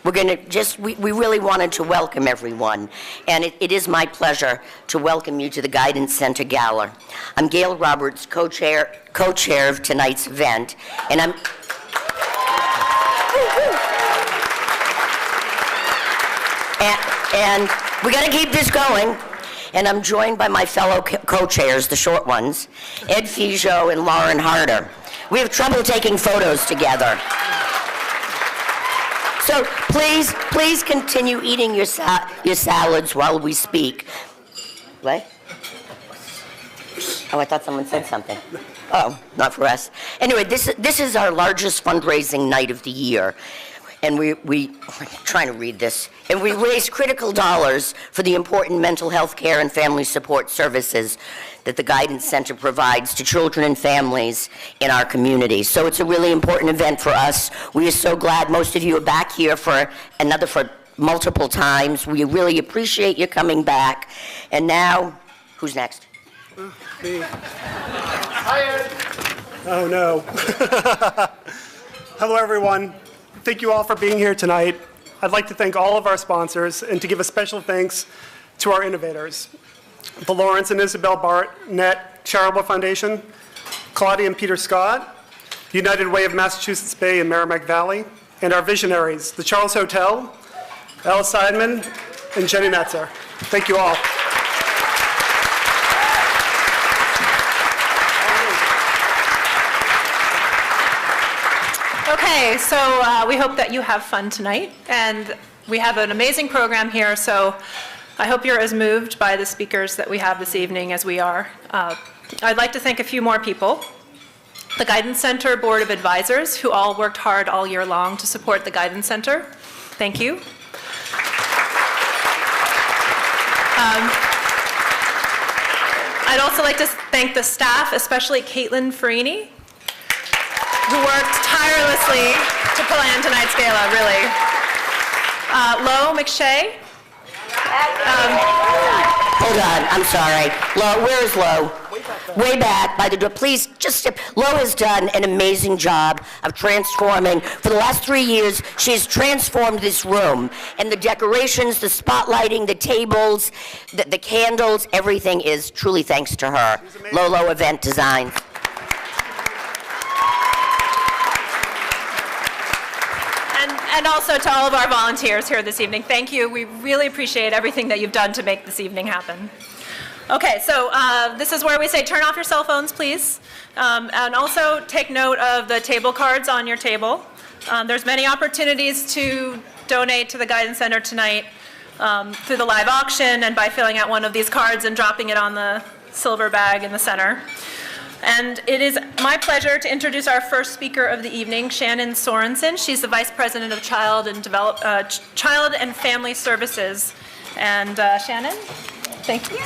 we're going to just, we really wanted to welcome everyone, and it is my pleasure to welcome you to the Guidance Center Gala. I'm Gail Roberts, co-chair of tonight's event, and and we got to keep this going. And I'm joined by my fellow co-chairs, the short ones, Ed Feijo and Lauren Harder. We have trouble taking photos together. So please continue eating your salads while we speak. What? Oh, I thought someone said something. Oh, not for us. Anyway, this is our largest fundraising night of the year. And I'm trying to read this. And we raise critical dollars for the important mental health care and family support services that the Guidance Center provides to children and families in our community. So it's a really important event for us. We are so glad most of you are back here for multiple times. We really appreciate you coming back. And now, who's next? Me. Hi, Ed. Oh, no. Hello, everyone. Thank you all for being here tonight. I'd like to thank all of our sponsors and to give a special thanks to our innovators, the Lawrence and Isabel Barnett Charitable Foundation, Claudia and Peter Scott, United Way of Massachusetts Bay and Merrimack Valley, and our visionaries, the Charles Hotel, Alice Seidman, and Jenny Metzer. Thank you all. Okay, so we hope that you have fun tonight, and we have an amazing program here, so I hope you're as moved by the speakers that we have this evening as we are. I'd like to thank a few more people. The Guidance Center Board of Advisors, who all worked hard all year long to support the Guidance Center. Thank you. I'd also like to thank the staff, especially Caitlin Farini, who worked tirelessly to plan tonight's gala, really. Lo McShay. Hold on, I'm sorry. Lo, where is Lo? Way back by the door. Please, just step. Lo has done an amazing job of transforming. For the last 3 years, she's transformed this room. And the decorations, the spotlighting, the tables, the candles, everything is truly thanks to her. Lolo Event Design. And also to all of our volunteers here this evening, thank you. We really appreciate everything that you've done to make this evening happen. Okay, so this is where we say turn off your cell phones, please. And also take note of the table cards on your table. There's many opportunities to donate to the Guidance Center tonight through the live auction and by filling out one of these cards and dropping it on the silver bag in the center. And it is my pleasure to introduce our first speaker of the evening, Shannon Sorensen. She's the Vice President of Child and Family Services. And Shannon, thank you.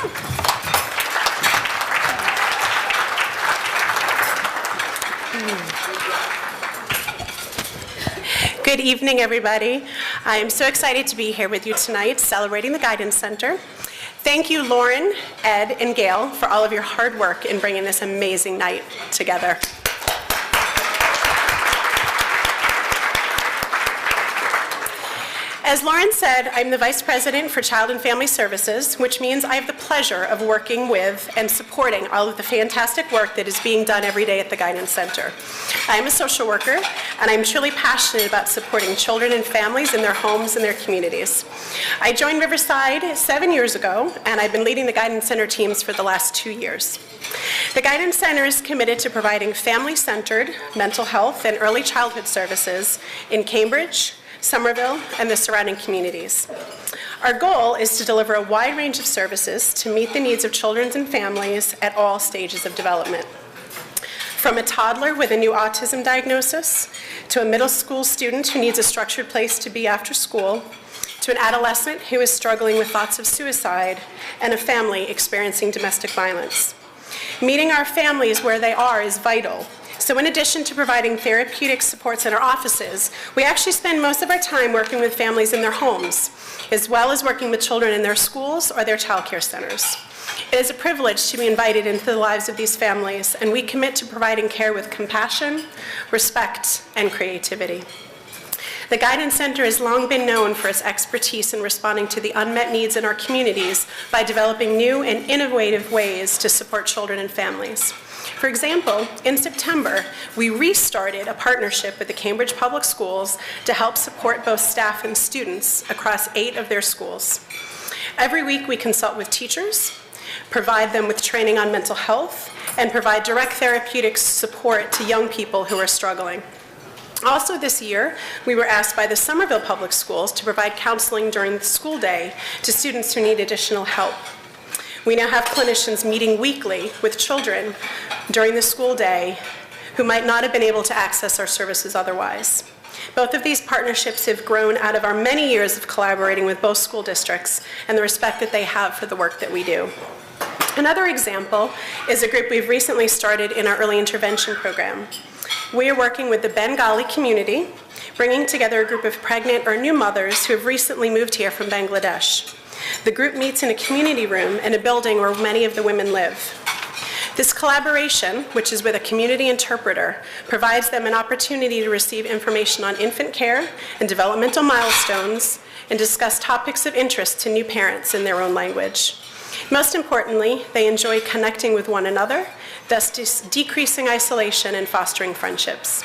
Good evening, everybody. I am so excited to be here with you tonight, celebrating the Guidance Center. Thank you, Lauren, Ed, and Gail, for all of your hard work in bringing this amazing night together. As Lauren said, I'm the Vice President for Child and Family Services, which means I have the pleasure of working with and supporting all of the fantastic work that is being done every day at the Guidance Center. I am a social worker, and I'm truly passionate about supporting children and families in their homes and their communities. I joined Riverside 7 years ago, and I've been leading the Guidance Center teams for the last 2 years. The Guidance Center is committed to providing family-centered mental health and early childhood services in Cambridge, Somerville, and the surrounding communities. Our goal is to deliver a wide range of services to meet the needs of children and families at all stages of development. From a toddler with a new autism diagnosis, to a middle school student who needs a structured place to be after school, to an adolescent who is struggling with thoughts of suicide, and a family experiencing domestic violence. Meeting our families where they are is vital. So in addition to providing therapeutic supports in our offices, we actually spend most of our time working with families in their homes, as well as working with children in their schools or their child care centers. It is a privilege to be invited into the lives of these families, and we commit to providing care with compassion, respect, and creativity. The Guidance Center has long been known for its expertise in responding to the unmet needs in our communities by developing new and innovative ways to support children and families. For example, in September, we restarted a partnership with the Cambridge Public Schools to help support both staff and students across 8 of their schools. Every week, we consult with teachers, provide them with training on mental health, and provide direct therapeutic support to young people who are struggling. Also this year, we were asked by the Somerville Public Schools to provide counseling during the school day to students who need additional help. We now have clinicians meeting weekly with children during the school day who might not have been able to access our services otherwise. Both of these partnerships have grown out of our many years of collaborating with both school districts and the respect that they have for the work that we do. Another example is a group we've recently started in our early intervention program. We are working with the Bengali community, bringing together a group of pregnant or new mothers who have recently moved here from Bangladesh. The group meets in a community room in a building where many of the women live. This collaboration, which is with a community interpreter, provides them an opportunity to receive information on infant care and developmental milestones and discuss topics of interest to new parents in their own language. Most importantly, they enjoy connecting with one another, thus decreasing isolation and fostering friendships.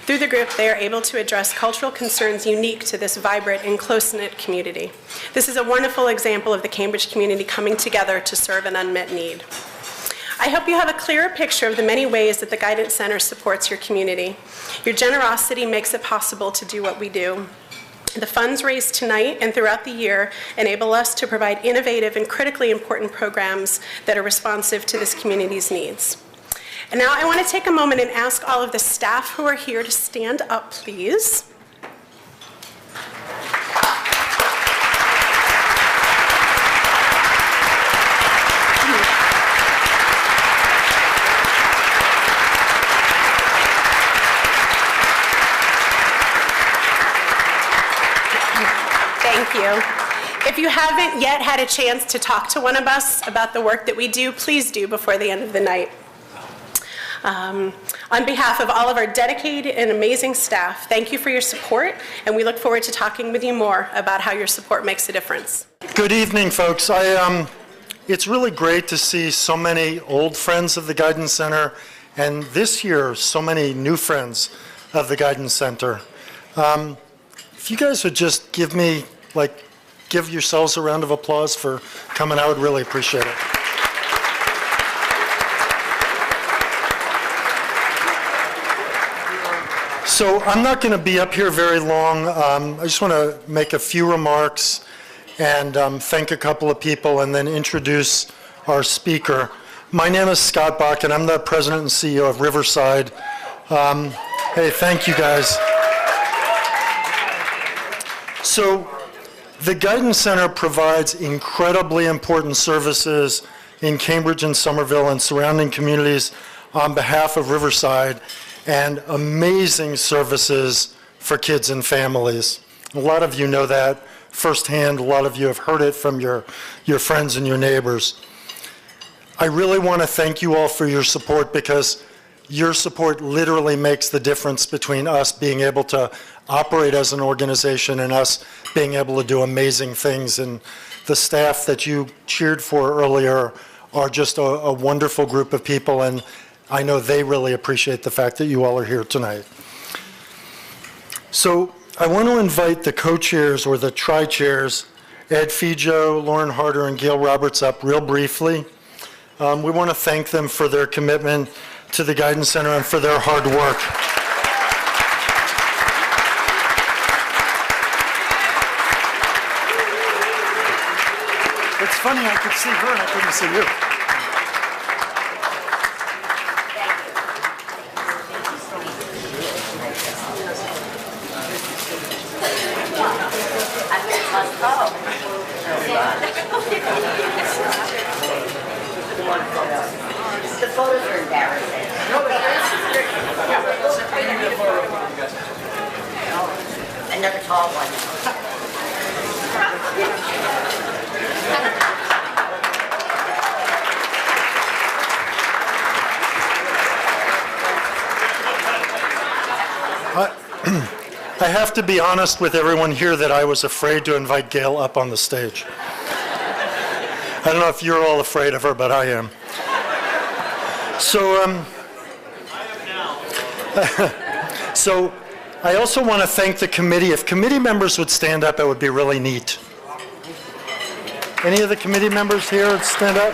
Through the group, they are able to address cultural concerns unique to this vibrant and close-knit community. This is a wonderful example of the Cambridge community coming together to serve an unmet need. I hope you have a clearer picture of the many ways that the Guidance Center supports your community. Your generosity makes it possible to do what we do. The funds raised tonight and throughout the year enable us to provide innovative and critically important programs that are responsive to this community's needs. And now I want to take a moment and ask all of the staff who are here to stand up, please. Thank you. If you haven't yet had a chance to talk to one of us about the work that we do, please do before the end of the night. On behalf of all of our dedicated and amazing staff, thank you for your support, and we look forward to talking with you more about how your support makes a difference. Good evening, folks. It's really great to see so many old friends of the Guidance Center, and this year, so many new friends of the Guidance Center. If you guys would just give yourselves a round of applause for coming, I would really appreciate it. So I'm not going to be up here very long. I just want to make a few remarks and thank a couple of people and then introduce our speaker. My name is Scott Bock, and I'm the president and CEO of Riverside. Hey, thank you guys. So the Guidance Center provides incredibly important services in Cambridge and Somerville and surrounding communities on behalf of Riverside, and amazing services for kids and families. A lot of you know that firsthand. A lot of you have heard it from your friends and your neighbors. I really want to thank you all for your support, because your support literally makes the difference between us being able to operate as an organization and us being able to do amazing things. And the staff that you cheered for earlier are just a wonderful group of people, and I know they really appreciate the fact that you all are here tonight. So I want to invite the co-chairs or the tri-chairs, Ed Feijo, Lauren Harder, and Gail Roberts up real briefly. We want to thank them for their commitment to the Guidance Center and for their hard work. It's funny, I could see her and I couldn't see you. The photos are embarrassing. Another tall one. I have to be honest with everyone here that I was afraid to invite Gail up on the stage. I don't know if you're all afraid of her, but I am. So I also want to thank the committee. If committee members would stand up, it would be really neat. Any of the committee members here would stand up?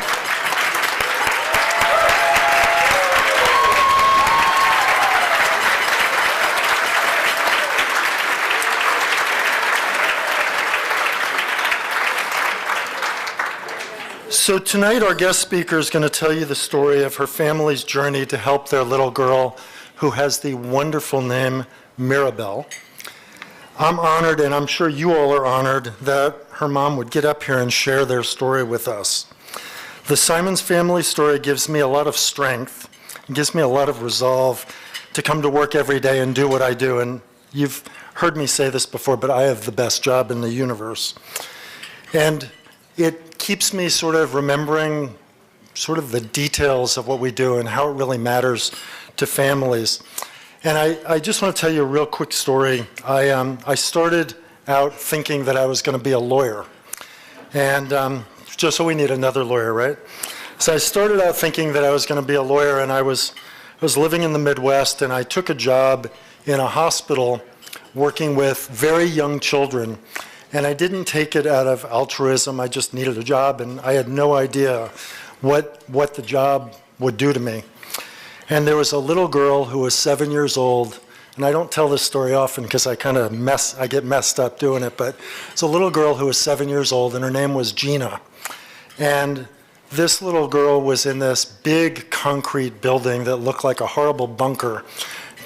So tonight our guest speaker is going to tell you the story of her family's journey to help their little girl who has the wonderful name Mirabelle. I'm honored, and I'm sure you all are honored, that her mom would get up here and share their story with us. The Simons family story gives me a lot of strength. It gives me a lot of resolve to come to work every day and do what I do. And you've heard me say this before, but I have the best job in the universe. And it keeps me sort of remembering sort of the details of what we do and how it really matters to families. And I just want to tell you a real quick story. I started out thinking that I was going to be a lawyer. And just so we need another lawyer, right? So I started out thinking that I was going to be a lawyer, and I was living in the Midwest, and I took a job in a hospital working with very young children. And I didn't take it out of altruism. I just needed a job, and I had no idea what the job would do to me. And there was a little girl who was 7 years old, and I don't tell this story often because I get messed up doing it, but it's a little girl who was 7 years old, and her name was Gina. And this little girl was in this big concrete building that looked like a horrible bunker,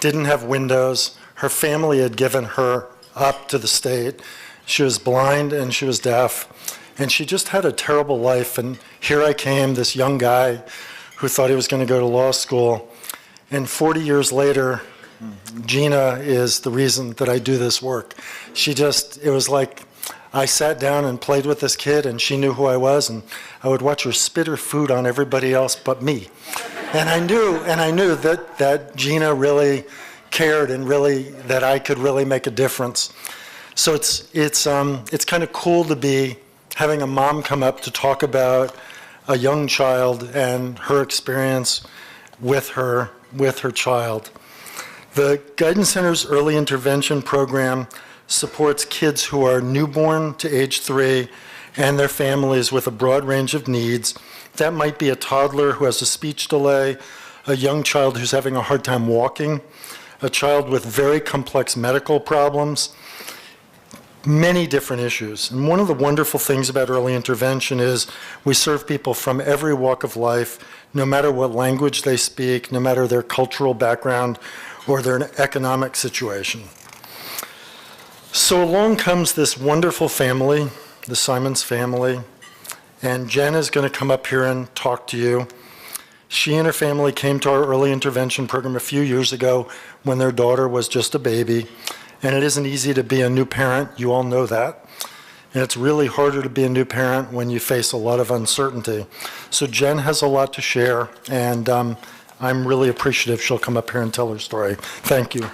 didn't have windows. Her family had given her up to the state. She was blind and she was deaf, and she just had a terrible life. And here I came, this young guy who thought he was going to go to law school. And 40 years later, Gina is the reason that I do this work. It was like I sat down and played with this kid, and she knew who I was, and I would watch her spit her food on everybody else but me. And I knew that Gina really cared, and really that I could really make a difference. So it's kind of cool to be having a mom come up to talk about a young child and her experience with her child. The Guidance Center's early intervention program supports kids who are newborn to age 3 and their families with a broad range of needs. That might be a toddler who has a speech delay, a young child who's having a hard time walking, a child with very complex medical problems, many different issues. And one of the wonderful things about early intervention is we serve people from every walk of life, no matter what language they speak, no matter their cultural background or their economic situation. So along comes this wonderful family, the Simons family, and Jen is going to come up here and talk to you. She and her family came to our early intervention program a few years ago when their daughter was just a baby. And it isn't easy to be a new parent, you all know that. And it's really harder to be a new parent when you face a lot of uncertainty. So Jen has a lot to share, and I'm really appreciative she'll come up here and tell her story. Thank you.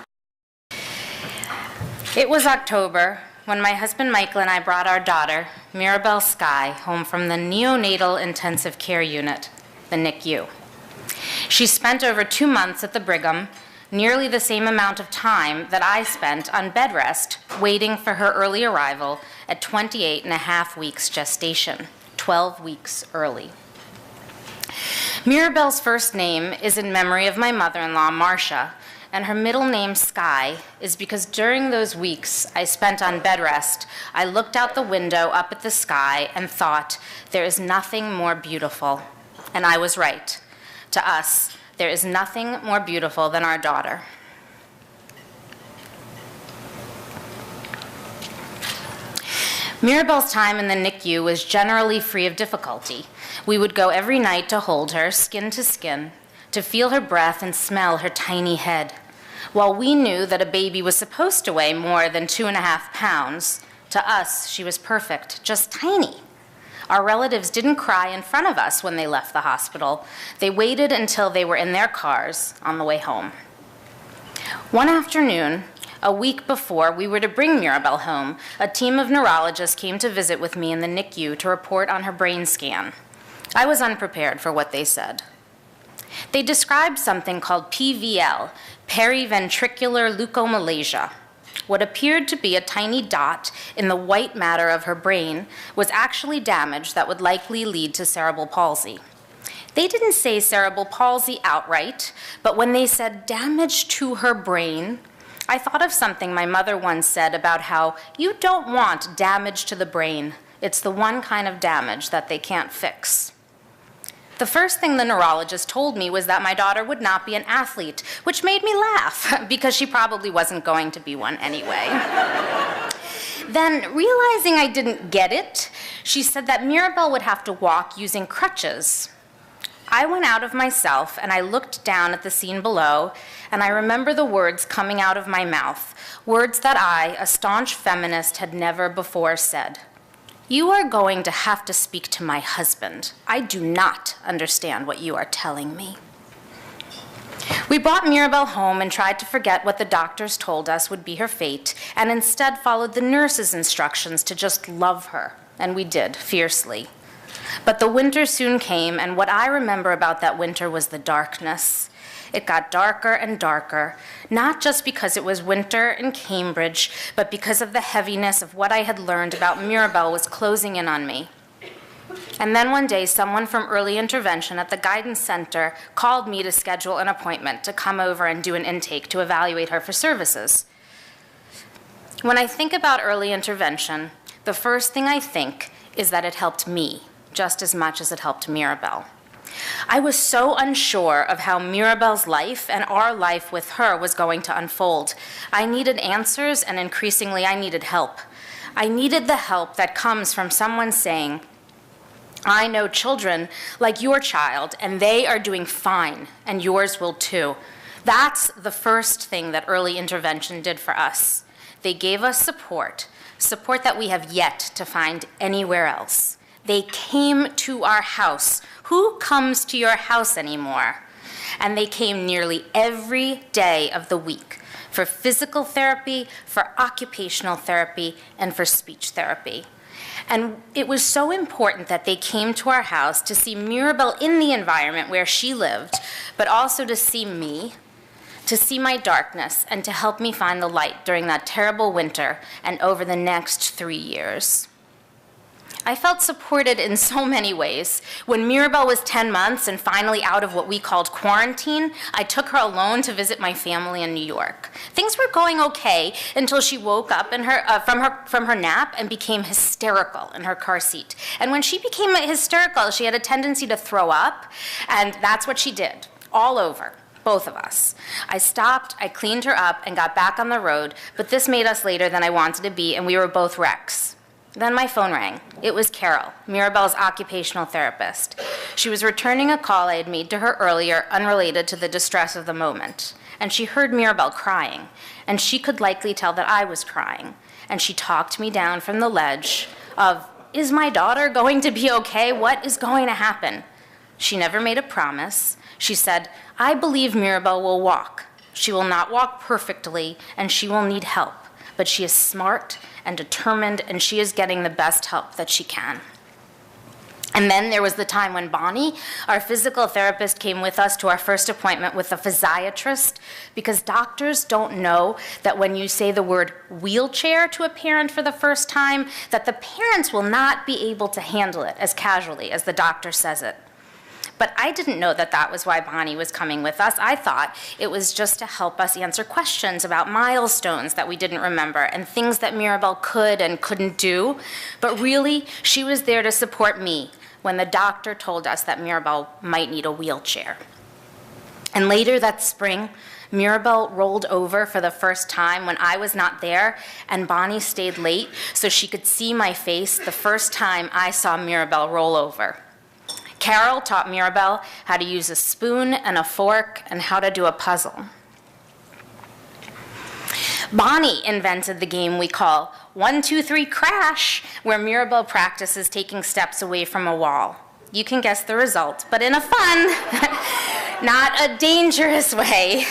It was October when my husband Michael and I brought our daughter, Mirabelle Skye, home from the neonatal intensive care unit, the NICU. She spent over 2 months at the Brigham, nearly the same amount of time that I spent on bed rest waiting for her early arrival at 28 and a half weeks gestation, 12 weeks early. Mirabelle's first name is in memory of my mother-in-law, Marcia, and her middle name, Skye, is because during those weeks I spent on bed rest, I looked out the window up at the sky and thought, there is nothing more beautiful. And I was right. To us, there is nothing more beautiful than our daughter. Mirabelle's time in the NICU was generally free of difficulty. We would go every night to hold her, skin to skin, to feel her breath and smell her tiny head. While we knew that a baby was supposed to weigh more than 2.5 pounds, to us, she was perfect, just tiny. Our relatives didn't cry in front of us when they left the hospital. They waited until they were in their cars on the way home. One afternoon, A week before we were to bring Mirabelle home, a team of neurologists came to visit with me in the NICU to report on her brain scan. I was unprepared for what they said. They described something called PVL, periventricular leukomalacia. What appeared to be a tiny dot in the white matter of her brain was actually damage that would likely lead to cerebral palsy. They didn't say cerebral palsy outright, but when they said damage to her brain, I thought of something my mother once said about how you don't want damage to the brain. It's the one kind of damage that they can't fix. The first thing the neurologist told me was that my daughter would not be an athlete, which made me laugh, because she probably wasn't going to be one anyway. Then, realizing I didn't get it, she said that Mirabelle would have to walk using crutches. I went out of myself and I looked down at the scene below, and I remember the words coming out of my mouth, words that I, a staunch feminist, had never before said. You are going to have to speak to my husband. I do not understand what you are telling me. We brought Mirabelle home and tried to forget what the doctors told us would be her fate, and instead followed the nurse's instructions to just love her, and we did, fiercely. But the winter soon came, and what I remember about that winter was the darkness. It got darker and darker, not just because it was winter in Cambridge, but because of the heaviness of what I had learned about Mirabelle was closing in on me. And then one day, someone from early intervention at the Guidance Center called me to schedule an appointment to come over and do an intake to evaluate her for services. When I think about early intervention, the first thing I think is that it helped me just as much as it helped Mirabelle. I was so unsure of how Mirabelle's life and our life with her was going to unfold. I needed answers, and increasingly I needed help. I needed the help that comes from someone saying, I know children like your child, and they are doing fine, and yours will too. That's the first thing that early intervention did for us. They gave us support that we have yet to find anywhere else. They came to our house. Who comes to your house anymore? And they came nearly every day of the week for physical therapy, for occupational therapy, and for speech therapy. And it was so important that they came to our house to see Mirabelle in the environment where she lived, but also to see me, to see my darkness, and to help me find the light during that terrible winter and over the next 3 years. I felt supported in so many ways. When Mirabelle was 10 months and finally out of what we called quarantine, I took her alone to visit my family in New York. Things were going okay until she woke up from her nap and became hysterical in her car seat. And when she became hysterical, she had a tendency to throw up, and that's what she did, all over. Both of us. I stopped, I cleaned her up, and got back on the road, but this made us later than I wanted to be, and we were both wrecks. Then my phone rang. It was Carol, Mirabelle's occupational therapist. She was returning a call I had made to her earlier, unrelated to the distress of the moment. And she heard Mirabelle crying, and she could likely tell that I was crying. And she talked me down from the ledge of, is my daughter going to be okay? What is going to happen? She never made a promise. She said, I believe Mirabelle will walk. She will not walk perfectly, and she will need help. But she is smart and determined, and she is getting the best help that she can. And then there was the time when Bonnie, our physical therapist, came with us to our first appointment with a physiatrist, because doctors don't know that when you say the word wheelchair to a parent for the first time, that the parents will not be able to handle it as casually as the doctor says it. But I didn't know that that was why Bonnie was coming with us. I thought it was just to help us answer questions about milestones that we didn't remember and things that Mirabelle could and couldn't do. But really, she was there to support me when the doctor told us that Mirabelle might need a wheelchair. And later that spring, Mirabelle rolled over for the first time when I was not there, and Bonnie stayed late so she could see my face the first time I saw Mirabelle roll over. Carol taught Mirabelle how to use a spoon and a fork and how to do a puzzle. Bonnie invented the game we call 1, 2, 3, crash, where Mirabelle practices taking steps away from a wall. You can guess the result, but in a fun, not a dangerous way.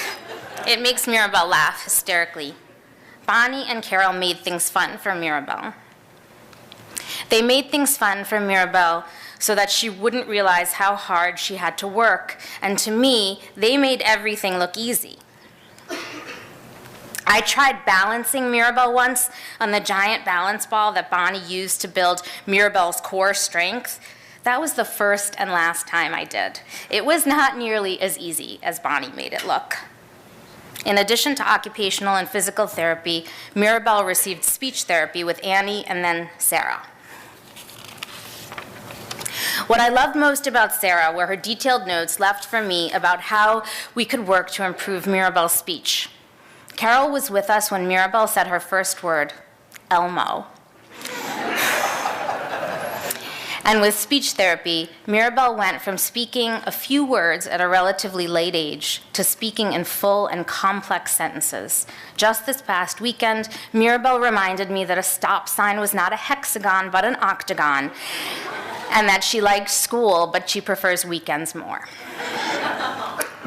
It makes Mirabelle laugh hysterically. Bonnie and Carol made things fun for Mirabelle. They made things fun for Mirabelle so that she wouldn't realize how hard she had to work, and to me, they made everything look easy. I tried balancing Mirabelle once on the giant balance ball that Bonnie used to build Mirabelle's core strength. That was the first and last time I did. It was not nearly as easy as Bonnie made it look. In addition to occupational and physical therapy, Mirabelle received speech therapy with Annie and then Sarah. What I loved most about Sarah were her detailed notes left for me about how we could work to improve Mirabelle's speech. Carol was with us when Mirabelle said her first word, Elmo. And with speech therapy, Mirabelle went from speaking a few words at a relatively late age to speaking in full and complex sentences. Just this past weekend, Mirabelle reminded me that a stop sign was not a hexagon but an octagon, and that she likes school, but she prefers weekends more.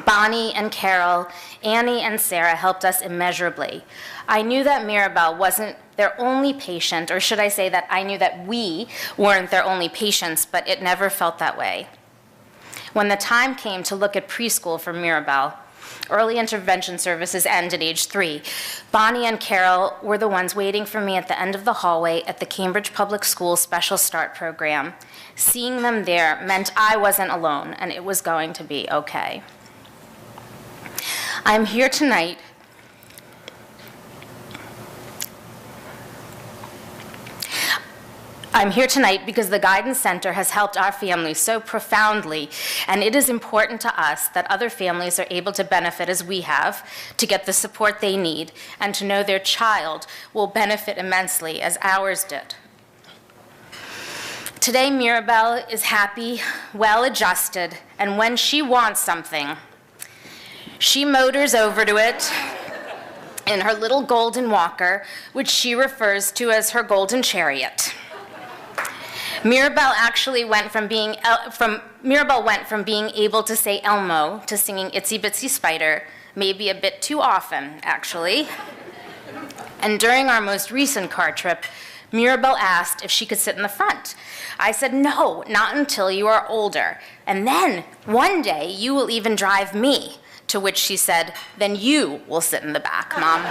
Bonnie and Carol, Annie and Sarah helped us immeasurably. I knew that Mirabelle wasn't their only patient, or should I say that I knew that we weren't their only patients, but it never felt that way. When the time came to look at preschool for Mirabelle, early intervention services end at age 3. Bonnie and Carol were the ones waiting for me at the end of the hallway at the Cambridge Public Schools Special Start program. Seeing them there meant I wasn't alone, and it was going to be okay. I'm here tonight because the Guidance Center has helped our family so profoundly, and it is important to us that other families are able to benefit as we have, to get the support they need, and to know their child will benefit immensely as ours did. Today, Mirabelle is happy, well-adjusted, and when she wants something, she motors over to it in her little golden walker, which she refers to as her golden chariot. Mirabelle went from being able to say Elmo to singing Itsy Bitsy Spider, maybe a bit too often, actually. And during our most recent car trip, Mirabelle asked if she could sit in the front. I said, no, not until you are older. And then, one day, you will even drive me. To which she said, then you will sit in the back, Mom.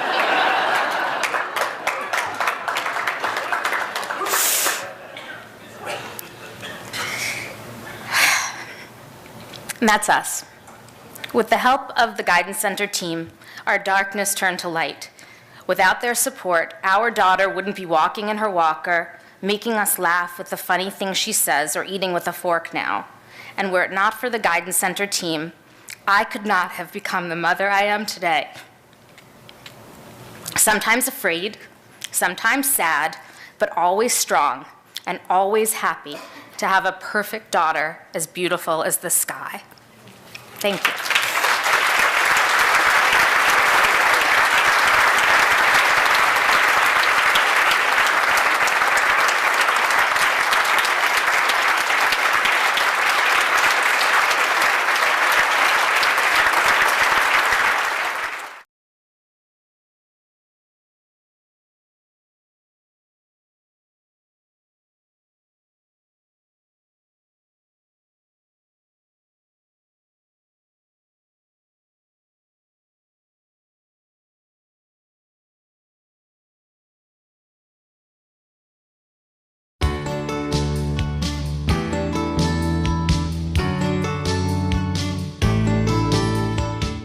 And that's us. With the help of the Guidance Center team, our darkness turned to light. Without their support, our daughter wouldn't be walking in her walker, making us laugh with the funny things she says, or eating with a fork now. And were it not for the Guidance Center team, I could not have become the mother I am today. Sometimes afraid, sometimes sad, but always strong and always happy to have a perfect daughter as beautiful as the sky. Thank you.